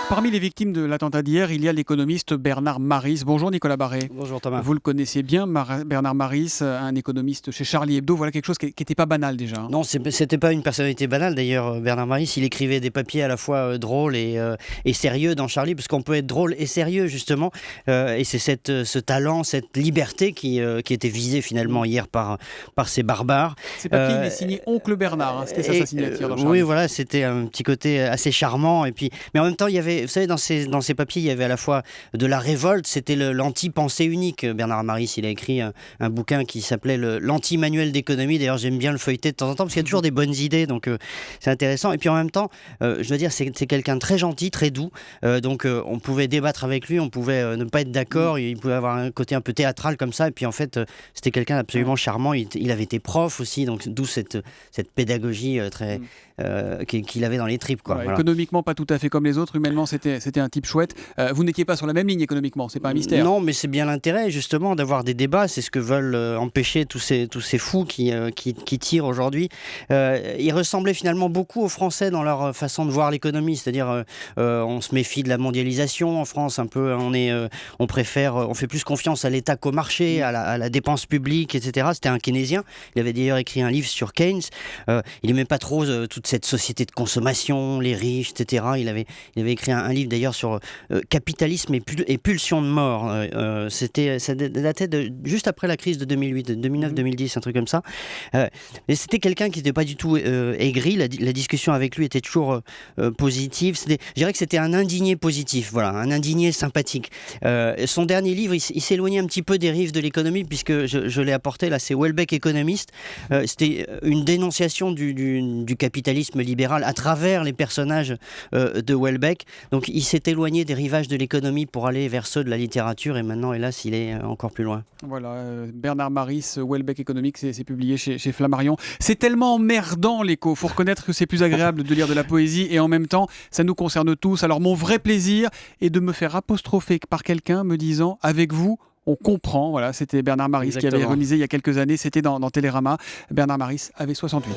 Parmi les victimes de l'attentat d'hier, il y a l'économiste Bernard Maris. Bonjour Nicolas Barré. Bonjour Thomas. Vous le connaissiez bien, Bernard Maris, un économiste chez Charlie Hebdo. Voilà quelque chose qui n'était pas banal déjà. Non, c'était pas une personnalité banale d'ailleurs. Bernard Maris, il écrivait des papiers à la fois drôles et sérieux dans Charlie, parce qu'on peut être drôle et sérieux justement. Et c'est ce talent, cette liberté qui était visée finalement hier par ces barbares. Ces papiers, il est signé Oncle Bernard. C'était ça sa signature dans Charlie. Oui, voilà, c'était un petit côté assez charmant. Mais en même temps, il y avait, vous savez, dans ces papiers, il y avait à la fois de la révolte. C'était l'anti-pensée unique. Bernard Maris, il a écrit un bouquin qui s'appelait l'anti-manuel d'économie. D'ailleurs, j'aime bien le feuilleter de temps en temps parce qu'il y a toujours des bonnes idées, donc c'est intéressant. Et puis en même temps, je dois dire, c'est quelqu'un de très gentil, très doux. Donc on pouvait débattre avec lui, on pouvait ne pas être d'accord. Il pouvait avoir un côté un peu théâtral comme ça. Et puis en fait, c'était quelqu'un d'absolument charmant. Il avait été prof aussi, donc d'où cette pédagogie très qu'il avait dans les tripes, quoi. Ouais, Voilà. Économiquement, pas tout à fait comme les autres. Humainement, c'était un type chouette. Vous n'étiez pas sur la même ligne économiquement, c'est pas un mystère. Non, mais c'est bien l'intérêt justement d'avoir des débats. C'est ce que veulent empêcher tous ces fous qui tirent aujourd'hui. Ils ressemblaient finalement beaucoup aux Français dans leur façon de voir l'économie. C'est-à-dire, on se méfie de la mondialisation en France. Un peu, on fait plus confiance à l'État qu'au marché, à la dépense publique, etc. C'était un keynésien. Il avait d'ailleurs écrit un livre sur Keynes. Il n'aimait pas trop toute cette société de consommation, les riches, etc. Il avait écrit un livre d'ailleurs sur capitalisme et pulsion de mort. Ça datait juste après la crise de 2008, 2009-2010, un truc comme ça. Et c'était quelqu'un qui n'était pas du tout aigri. La discussion avec lui était toujours positive. Je dirais que c'était un indigné positif, voilà, un indigné sympathique. Son dernier livre, il s'éloignait un petit peu des rives de l'économie, puisque je l'ai apporté, là, c'est Welbeck économiste. C'était une dénonciation du capitalisme libéral à travers les personnages de Welbeck. Donc il s'est éloigné des rivages de l'économie pour aller vers ceux de la littérature, et maintenant, hélas, il est encore plus loin. Voilà, Bernard Maris, Welbeck économique, c'est publié chez Flammarion. C'est tellement emmerdant l'écho, faut reconnaître que c'est plus agréable de lire de la poésie, et en même temps, ça nous concerne tous. Alors mon vrai plaisir est de me faire apostropher par quelqu'un me disant « avec vous ». On comprend, voilà, c'était Bernard Maris. Exactement. Qui avait ironisé il y a quelques années, c'était dans Télérama. Bernard Maris avait 68 ans.